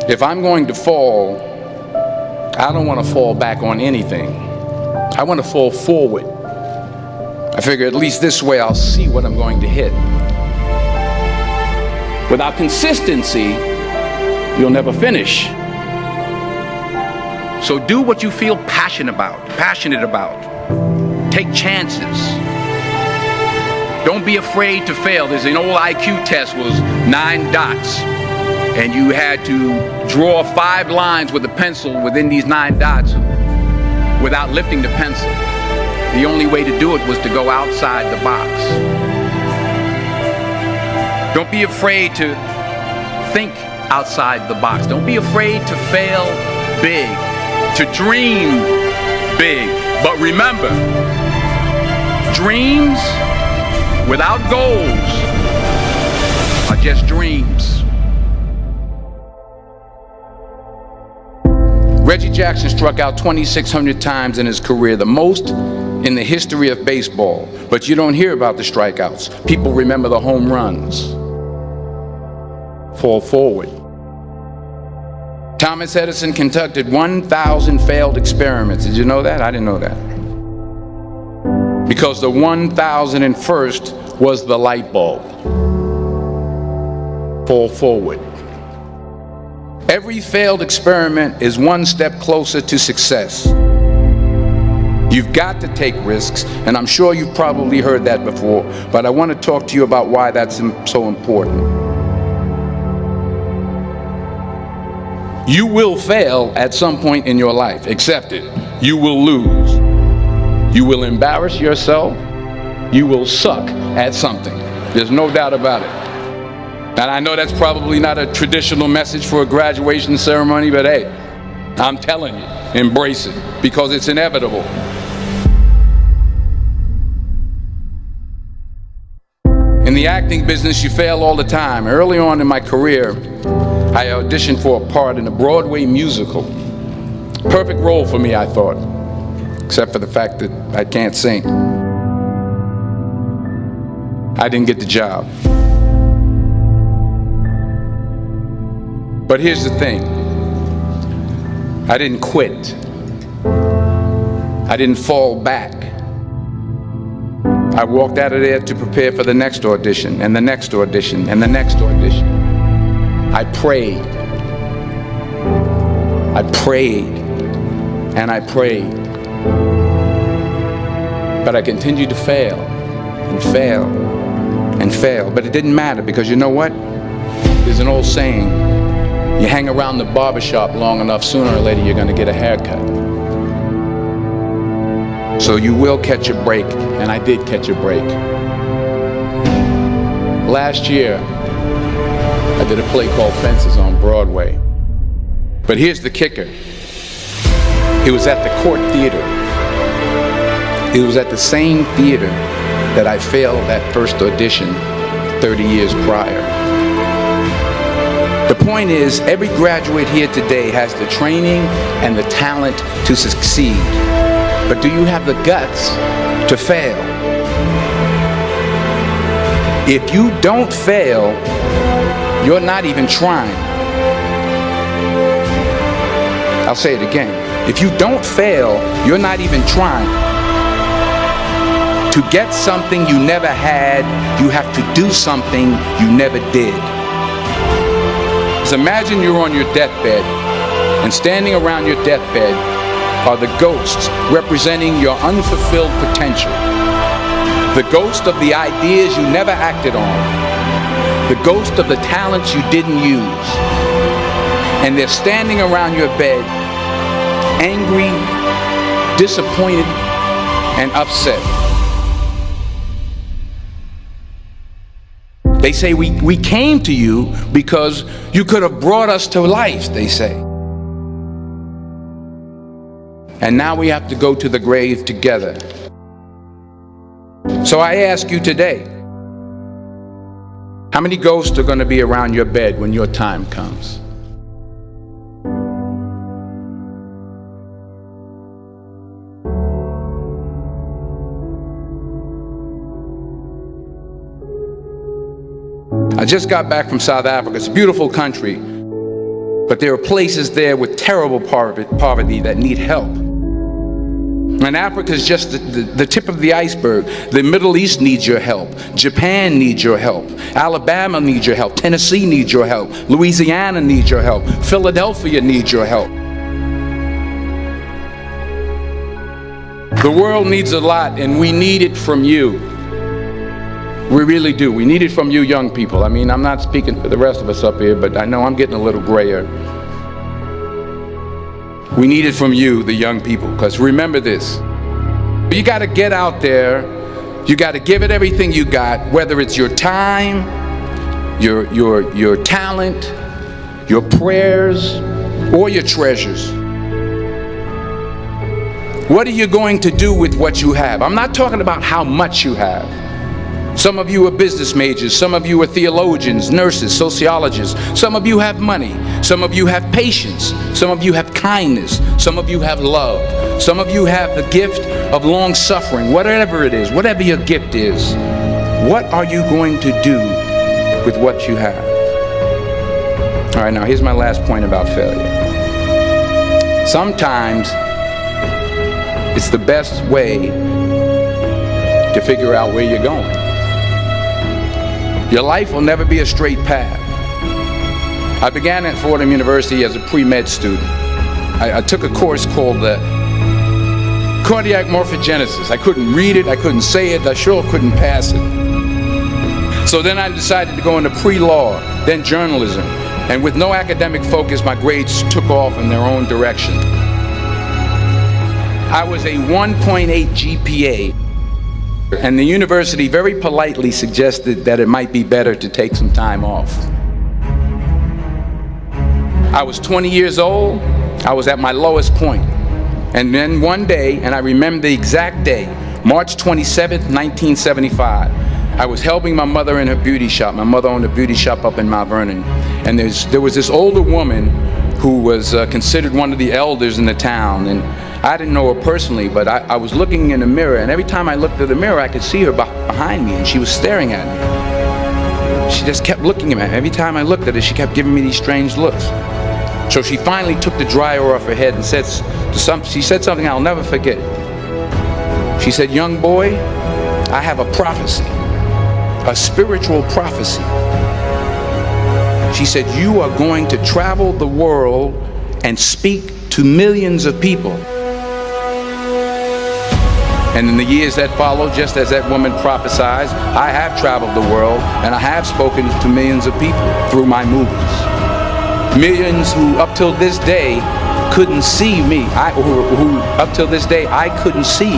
If I'm going to fall, I don't want to fall back on anything. I want to fall forward. I figure at least this way I'll see what I'm going to hit. Without consistency, you'll never finish. So do what you feel passionate about. Take chances. Don't be afraid to fail. There's an old IQ test, was 9 dots. And you had to draw 5 lines with a pencil within these 9 dots without lifting the pencil. The only way to do it was to go outside the box. Don't be afraid to think outside the box. Don't be afraid to fail big, to dream big. But remember, dreams without goals are just dreams. Reggie Jackson struck out 2,600 times in his career, the most in the history of baseball. But you don't hear about the strikeouts. People remember the home runs. Fall forward. Thomas Edison conducted 1,000 failed experiments. Did you know that? I didn't know that. Because the 1,001st was the light bulb. Fall forward. Every failed experiment is one step closer to success. You've got to take risks, and I'm sure you've probably heard that before, but I want to talk to you about why that's so important. You will fail at some point in your life. Accept it. You will lose. You will embarrass yourself. You will suck at something. There's no doubt about it. And I know that's probably not a traditional message for a graduation ceremony, but hey, I'm telling you, embrace it, because it's inevitable. In the acting business, you fail all the time. Early on in my career, I auditioned for a part in a Broadway musical. Perfect role for me, I thought, except for the fact that I can't sing. I didn't get the job. But here's the thing. I didn't quit. I didn't fall back. I walked out of there to prepare for the next audition, and the next audition, and the next audition. I prayed. I prayed. And I prayed. But I continued to fail, and fail, and fail. But it didn't matter, because you know what? There's an old saying, you hang around the barbershop long enough, sooner or later you're going to get a haircut. So you will catch a break, and I did catch a break. Last year, I did a play called Fences on Broadway. But here's the kicker. It was at the Court Theater. It was at the same theater that I failed that first audition 30 years prior. The point is, every graduate here today has the training and the talent to succeed. But do you have the guts to fail? If you don't fail, you're not even trying. I'll say it again. If you don't fail, you're not even trying. To get something you never had, you have to do something you never did. Just imagine you're on your deathbed, and standing around your deathbed are the ghosts representing your unfulfilled potential. The ghost of the ideas you never acted on. The ghost of the talents you didn't use. And they're standing around your bed, angry, disappointed, and upset. They say, we came to you because you could have brought us to life, they say. And now we have to go to the grave together. So I ask you today, how many ghosts are going to be around your bed when your time comes? I just got back from South Africa. It's a beautiful country. But there are places there with terrible poverty that need help. And Africa is just the tip of the iceberg. The Middle East needs your help. Japan needs your help. Alabama needs your help. Tennessee needs your help. Louisiana needs your help. Philadelphia needs your help. The world needs a lot, and we need it from you. We really do. We need it from you young people. I mean, I'm not speaking for the rest of us up here, but I know I'm getting a little grayer. We need it from you, the young people, because remember this. You got to get out there. You got to give it everything you got, whether it's your time, your talent, your prayers, or your treasures. What are you going to do with what you have? I'm not talking about how much you have. Some of you are business majors, some of you are theologians, nurses, sociologists, some of you have money, some of you have patience, some of you have kindness, some of you have love, some of you have the gift of long suffering. Whatever it is, whatever your gift is, what are you going to do with what you have? All right, now here's my last point about failure. Sometimes it's the best way to figure out where you're going. Your life will never be a straight path. I began at Fordham University as a pre-med student. I took a course called cardiac morphogenesis. I couldn't read it, I couldn't say it, I sure couldn't pass it. So then I decided to go into pre-law, then journalism. And with no academic focus, my grades took off in their own direction. I was a 1.8 GPA. And the university very politely suggested that it might be better to take some time off. I was 20 years old. I was at my lowest point. And then one day, and I remember the exact day, March 27th, 1975, I was helping my mother in her beauty shop. My mother owned a beauty shop up in Mount Vernon. And there was this older woman who was considered one of the elders in the town. And I didn't know her personally, but I was looking in the mirror, and every time I looked at the mirror, I could see her behind me, and she was staring at me. She just kept looking at me. Every time I looked at her, she kept giving me these strange looks. So she finally took the dryer off her head and she said something I'll never forget. She said, "Young boy, I have a prophecy, a spiritual prophecy." She said, "You are going to travel the world and speak to millions of people." And in the years that followed, just as that woman prophesied, I have traveled the world and I have spoken to millions of people through my movies. Millions who up till this day couldn't see me, who up till this day I couldn't see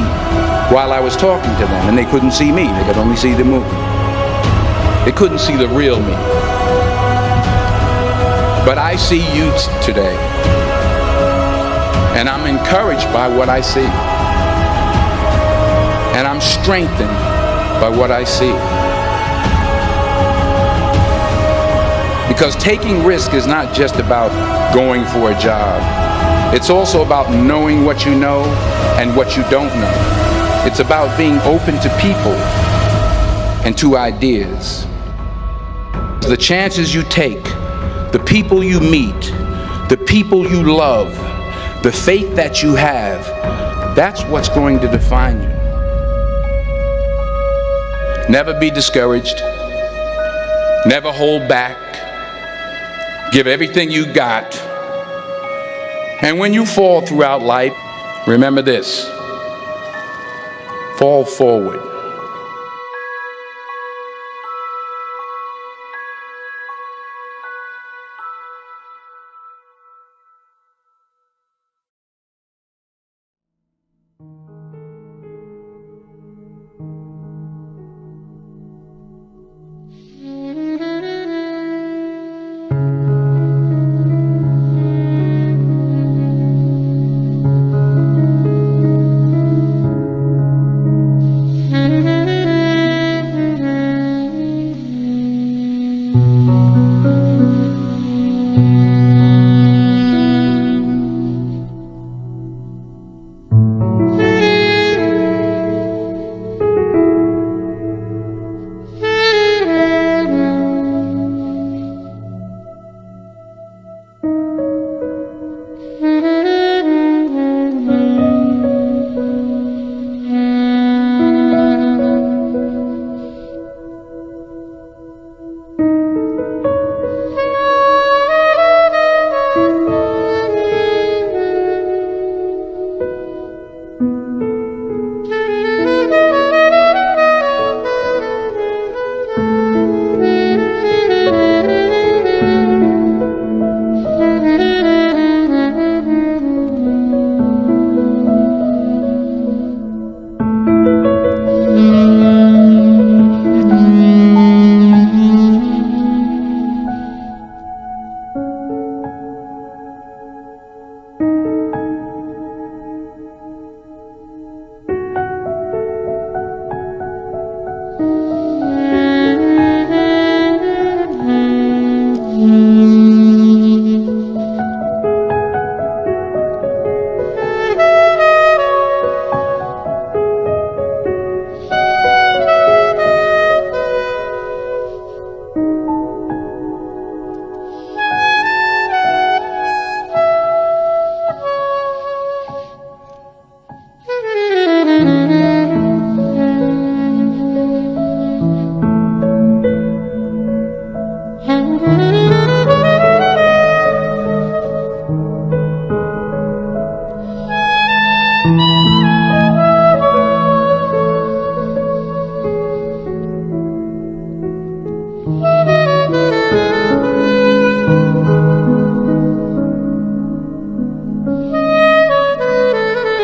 while I was talking to them, and they couldn't see me, they could only see the movie. They couldn't see the real me. But I see you today, and I'm encouraged by what I see. And I'm strengthened by what I see. Because taking risk is not just about going for a job. It's also about knowing what you know and what you don't know. It's about being open to people and to ideas. The chances you take, the people you meet, the people you love, the faith that you have, that's what's going to define you. Never be discouraged. Never hold back. Give everything you got. And when you fall throughout life, remember this: fall forward.